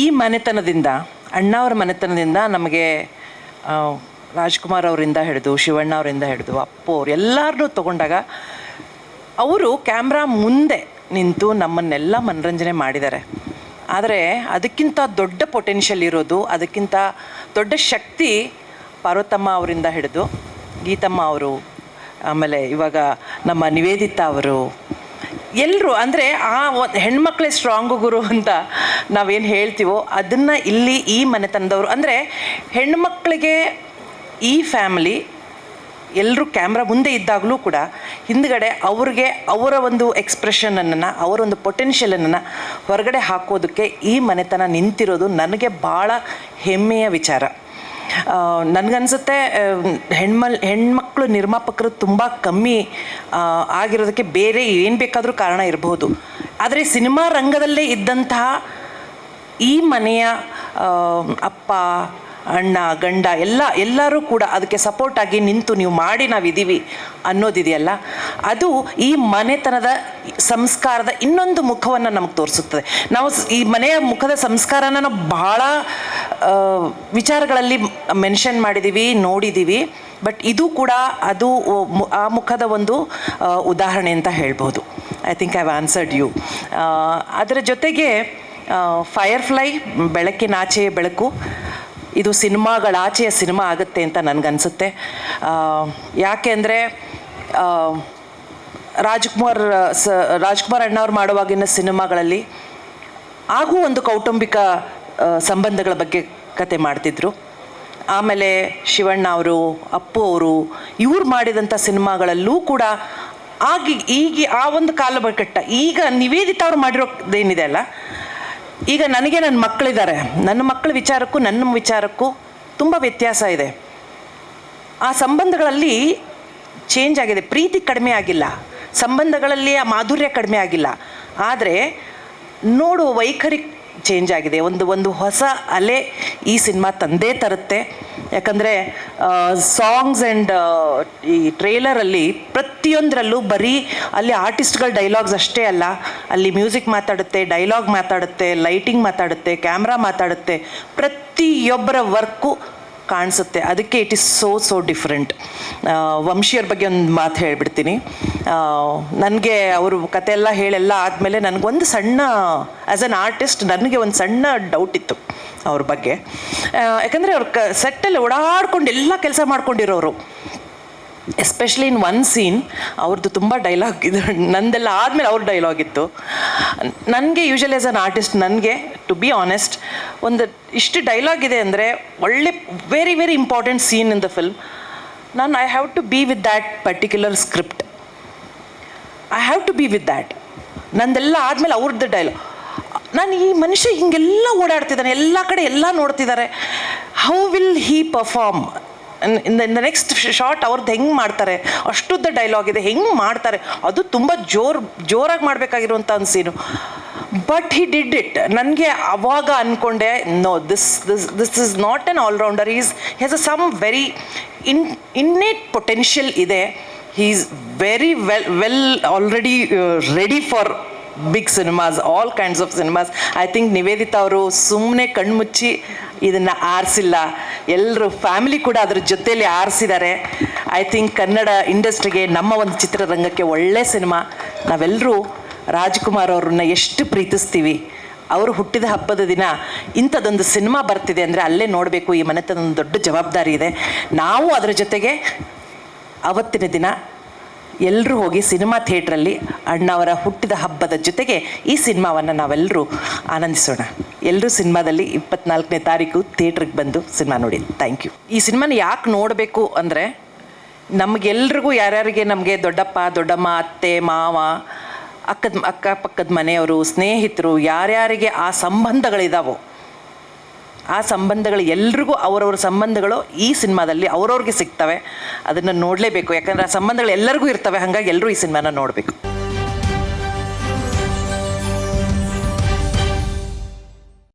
ಈ ಮನೆತನದಿಂದ, ಅಣ್ಣಾವ್ರ ಮನೆತನದಿಂದ ನಮಗೆ ರಾಜ್ಕುಮಾರ್ ಅವರಿಂದ ಹಿಡಿದು, ಶಿವಣ್ಣ ಅವರಿಂದ ಹಿಡಿದು, ಅಪ್ಪು ಅವ್ರು ಎಲ್ಲರನ್ನೂ ತೊಗೊಂಡಾಗ ಅವರು ಕ್ಯಾಮ್ರಾ ಮುಂದೆ ನಿಂತು ನಮ್ಮನ್ನೆಲ್ಲ ಮನರಂಜನೆ ಮಾಡಿದ್ದಾರೆ. ಆದರೆ ಅದಕ್ಕಿಂತ ದೊಡ್ಡ ಪೊಟೆನ್ಷಿಯಲ್ ಇರೋದು, ಅದಕ್ಕಿಂತ ದೊಡ್ಡ ಶಕ್ತಿ ಪಾರ್ವತಮ್ಮ ಅವರಿಂದ ಹಿಡಿದು ಗೀತಮ್ಮ ಅವರು, ಆಮೇಲೆ ಇವಾಗ ನಮ್ಮ ನಿವೇದಿತಾ ಅವರು, ಎಲ್ಲರೂ ಅಂದರೆ ಹೆಣ್ಮಕ್ಳೇ ಸ್ಟ್ರಾಂಗು ಗುರು ಅಂತ ನಾವೇನು ಹೇಳ್ತೀವೋ ಅದನ್ನು ಇಲ್ಲಿ ಈ ಮನೆತನದವರು, ಅಂದರೆ ಹೆಣ್ಮಕ್ಳಿಗೆ ಈ ಫ್ಯಾಮಿಲಿ ಎಲ್ಲರೂ ಕ್ಯಾಮ್ರಾ ಮುಂದೆ ಇದ್ದಾಗಲೂ ಕೂಡ ಹಿಂದ್ಗಡೆ ಅವ್ರಿಗೆ ಅವರ ಒಂದು ಎಕ್ಸ್ಪ್ರೆಷನನ್ನು, ಅವರೊಂದು ಪೊಟೆನ್ಷಿಯಲನ್ನು ಹೊರಗಡೆ ಹಾಕೋದಕ್ಕೆ ಈ ಮನೆತನ ನಿಂತಿರೋದು ನನಗೆ ಭಾಳ ಹೆಮ್ಮೆಯ ವಿಚಾರ. ನನಗನ್ಸುತ್ತೆ ಹೆಣ್ಮಕ್ಳು ನಿರ್ಮಾಪಕರು ತುಂಬ ಕಮ್ಮಿ ಆಗಿರೋದಕ್ಕೆ ಬೇರೆ ಏನು ಬೇಕಾದರೂ ಕಾರಣ ಇರಬಹುದು. ಆದರೆ ಸಿನಿಮಾ ರಂಗದಲ್ಲೇ ಇದ್ದಂತಹ ಈ ಮನೆಯ ಅಪ್ಪ, ಅಣ್ಣ, ಗಂಡ ಎಲ್ಲರೂ ಕೂಡ ಅದಕ್ಕೆ ಸಪೋರ್ಟಾಗಿ ನಿಂತು ನೀವು ಮಾಡಿ ನಾವಿದ್ದೀವಿ ಅನ್ನೋದಿದೆಯಲ್ಲ, ಅದು ಈ ಮನೆತನದ ಸಂಸ್ಕಾರದ ಇನ್ನೊಂದು ಮುಖವನ್ನು ನಮಗೆ ತೋರಿಸುತ್ತದೆ. ನಾವು ಈ ಮನೆಯ ಮುಖದ ಸಂಸ್ಕಾರನ ನಾವು ಬಹಳ ವಿಚಾರಗಳಲ್ಲಿ ಮೆನ್ಷನ್ ಮಾಡಿದ್ದೀವಿ, ನೋಡಿದ್ದೀವಿ. ಬಟ್ ಇದು ಕೂಡ ಅದು ಆ ಮುಖದ ಒಂದು ಉದಾಹರಣೆ ಅಂತ ಹೇಳ್ಬೋದು. I think I have answered you. ಅದರ ಜೊತೆಗೆ ಫೈರ್ಫ್ಲೈ, ಬೆಳಕಿನಾಚೆಯ ಬೆಳಕು, ಇದು ಸಿನಿಮಾಗಳಾಚೆಯ ಸಿನಿಮಾ ಆಗುತ್ತೆ ಅಂತ ನನಗನ್ಸುತ್ತೆ. ಯಾಕೆ ಅಂದರೆ ರಾಜ್ಕುಮಾರ್ ಅಣ್ಣವ್ರು ಮಾಡುವಾಗಿನ ಸಿನಿಮಾಗಳಲ್ಲಿ ಹಾಗೂ ಒಂದು ಕೌಟುಂಬಿಕ ಸಂಬಂಧಗಳ ಬಗ್ಗೆ ಕತೆ ಮಾಡ್ತಿದ್ರು. ಆಮೇಲೆ ಶಿವಣ್ಣ ಅವರು, ಅಪ್ಪು ಅವರು, ಇವ್ರು ಮಾಡಿದಂಥ ಸಿನಿಮಾಗಳಲ್ಲೂ ಕೂಡ ಈಗ ಆ ಒಂದು ಕಾಲಘಟ್ಟ, ಈಗ ನಿವೇದಿತಾ ಅವ್ರು ಮಾಡಿರೋದೇನಿದೆ ಅಲ್ಲ, ಈಗ ನನಗೆ ನನ್ನ ಮಕ್ಕಳಿದ್ದಾರೆ, ನನ್ನ ಮಕ್ಕಳ ವಿಚಾರಕ್ಕೂ ನನ್ನ ವಿಚಾರಕ್ಕೂ ತುಂಬ ವ್ಯತ್ಯಾಸ ಇದೆ. ಆ ಸಂಬಂಧಗಳಲ್ಲಿ ಚೇಂಜ್ ಆಗಿದೆ, ಪ್ರೀತಿ ಕಡಿಮೆ ಆಗಿಲ್ಲ, ಸಂಬಂಧಗಳಲ್ಲಿ ಆ ಮಾಧುರ್ಯ ಕಡಿಮೆ ಆಗಿಲ್ಲ, ಆದರೆ ನೋಡುವ ವೈಖರಿ ಚೇಂಜ್ ಆಗಿದೆ. ಒಂದು ಹೊಸ ಅಲೆ ಈ ಸಿನಿಮಾ ತಂದೇ ತರುತ್ತೆ. ಯಾಕಂದರೆ ಸಾಂಗ್ಸ್ ಆ್ಯಂಡ್ ಈ ಟ್ರೇಲರಲ್ಲಿ ಪ್ರತಿಯೊಂದರಲ್ಲೂ ಬರೀ ಅಲ್ಲಿ ಆರ್ಟಿಸ್ಟ್ಗಳ ಡೈಲಾಗ್ಸ್ ಅಷ್ಟೇ ಅಲ್ಲ, ಅಲ್ಲಿ ಮ್ಯೂಸಿಕ್ ಮಾತಾಡುತ್ತೆ, ಡೈಲಾಗ್ ಮಾತಾಡುತ್ತೆ, ಲೈಟಿಂಗ್ ಮಾತಾಡುತ್ತೆ, ಕ್ಯಾಮ್ರಾ ಮಾತಾಡುತ್ತೆ, ಪ್ರತಿಯೊಬ್ಬರ ವರ್ಕು ಕಾಣಿಸುತ್ತೆ. ಅದಕ್ಕೆ ಇಟ್ ಈಸ್ ಸೋ ಡಿಫ್ರೆಂಟ್. ವಂಶಿಯವ್ರ ಬಗ್ಗೆ ಒಂದು ಮಾತು ಹೇಳ್ಬಿಡ್ತೀನಿ. ನನಗೆ ಅವರು ಕತೆ ಎಲ್ಲ ಹೇಳೆಲ್ಲ ಆದಮೇಲೆ ನನಗೊಂದು ಸಣ್ಣ, ಆ್ಯಸ್ ಅನ್ ಆರ್ಟಿಸ್ಟ್ ನನಗೆ ಒಂದು ಸಣ್ಣ ಡೌಟ್ ಇತ್ತು ಅವ್ರ ಬಗ್ಗೆ. ಯಾಕಂದರೆ ಅವ್ರ ಸೆಟ್ಟಲ್ಲಿ ಓಡಾಡ್ಕೊಂಡು ಎಲ್ಲ ಕೆಲಸ ಮಾಡ್ಕೊಂಡಿರೋರು. ಎಸ್ಪೆಷಲಿ ಇನ್ ಒನ್ ಸೀನ್ ಅವ್ರದ್ದು ತುಂಬ ಡೈಲಾಗ್ ಇದು, ನಂದೆಲ್ಲ ಆದಮೇಲೆ ಅವ್ರ ಡೈಲಾಗ್ ಇತ್ತು. ನನಗೆ ಯೂಶಲಿ ಆ್ಯಸ್ ಅನ್ ಆರ್ಟಿಸ್ಟ್, ನನಗೆ ಟು ಬಿ ಆನೆಸ್ಟ್, ಒಂದು ಇಷ್ಟು ಡೈಲಾಗ್ ಇದೆ ಅಂದರೆ ಒಳ್ಳೆ very very important scene in the film. I have to be with that particular script, I have to be with that. ನಂದೆಲ್ಲ ಆದಮೇಲೆ ಅವ್ರದ್ದು ಡೈಲಾಗ್, ನಾನು ಈ ಮನುಷ್ಯ ಹಿಂಗೆಲ್ಲ ಓಡಾಡ್ತಿದ್ದಾನೆ, ಎಲ್ಲ ಕಡೆ ಎಲ್ಲ ನೋಡ್ತಿದ್ದಾರೆ, how will Hi perform in the next short, ಅವ್ರದ್ದು ಹೆಂಗೆ ಮಾಡ್ತಾರೆ, ಅಷ್ಟುದ್ದ ಡೈಲಾಗ್ ಇದೆ, ಹೆಂಗೆ ಮಾಡ್ತಾರೆ, ಅದು ತುಂಬ ಜೋರಾಗಿ ಮಾಡಬೇಕಾಗಿರುವಂಥ ಒಂದು scene. But he did it. ನನಗೆ ಅವಾಗ ಅಂದ್ಕೊಂಡೆ, no, this is not an allrounder, he has a some very innate potential ಇದೆ. He is very well already ready for big cinemas, all kinds of cinemas. I think Nivedita ಅವರು ಸುಮ್ಮನೆ ಕಣ್ಮುಚ್ಚಿ ಇದನ್ನು ಆರಿಸಿಲ್ಲ, ಎಲ್ಲರೂ family ಕೂಡ ಅದ್ರ ಜೊತೆಯಲ್ಲಿ ಆರಿಸಿದ್ದಾರೆ. ಐ ಥಿಂಕ್ ಕನ್ನಡ ಇಂಡಸ್ಟ್ರಿಗೆ, ನಮ್ಮ ಒಂದು ಚಿತ್ರರಂಗಕ್ಕೆ ಒಳ್ಳೆ ಸಿನಿಮಾ. ನಾವೆಲ್ಲರೂ ರಾಜ್ಕುಮಾರ್ ಅವ್ರನ್ನ ಎಷ್ಟು ಪ್ರೀತಿಸ್ತೀವಿ, ಅವರು ಹುಟ್ಟಿದ ಹಬ್ಬದ ದಿನ ಇಂಥದ್ದೊಂದು ಸಿನಿಮಾ ಬರ್ತಿದೆ ಅಂದರೆ ಅಲ್ಲೇ ನೋಡಬೇಕು. ಈ ಮನೆತನದ ದೊಡ್ಡ ಜವಾಬ್ದಾರಿ ಇದೆ. ನಾವು ಅದರ ಜೊತೆಗೆ ಅವತ್ತಿನ ದಿನ ಎಲ್ಲರೂ ಹೋಗಿ ಸಿನಿಮಾ ಥಿಯೇಟ್ರಲ್ಲಿ ಅಣ್ಣವರ ಹುಟ್ಟಿದ ಹಬ್ಬದ ಜೊತೆಗೆ ಈ ಸಿನಿಮಾವನ್ನು ನಾವೆಲ್ಲರೂ ಆನಂದಿಸೋಣ. ಎಲ್ಲರೂ ಸಿನಿಮಾದಲ್ಲಿ 24ನೇ ತಾರೀಕು ಥಿಯೇಟ್ರಿಗೆ ಬಂದು ಸಿನಿಮಾ ನೋಡಿ. Thank you. ಈ ಸಿನಿಮಾನ ಯಾಕೆ ನೋಡಬೇಕು ಅಂದರೆ, ನಮಗೆಲ್ರಿಗೂ, ಯಾರ್ಯಾರಿಗೆ ನಮಗೆ ದೊಡ್ಡಪ್ಪ, ದೊಡ್ಡಮ್ಮ, ಅತ್ತೆ, ಮಾವ, ಅಕ್ಕಪಕ್ಕದ ಮನೆಯವರು, ಸ್ನೇಹಿತರು, ಯಾರ್ಯಾರಿಗೆ ಆ ಸಂಬಂಧಗಳಿದಾವೋ, ಆ ಸಂಬಂಧಗಳು ಎಲ್ರಿಗೂ ಅವರವ್ರ ಸಂಬಂಧಗಳು ಈ ಸಿನಿಮಾದಲ್ಲಿ ಅವ್ರವ್ರಿಗೆ ಸಿಗ್ತವೆ. ಅದನ್ನು ನೋಡಲೇಬೇಕು. ಯಾಕಂದರೆ ಆ ಸಂಬಂಧಗಳು ಎಲ್ಲರಿಗೂ ಇರ್ತವೆ. ಹಾಗಾಗಿ ಎಲ್ಲರೂ ಈ ಸಿನಿಮಾನ ನೋಡಬೇಕು.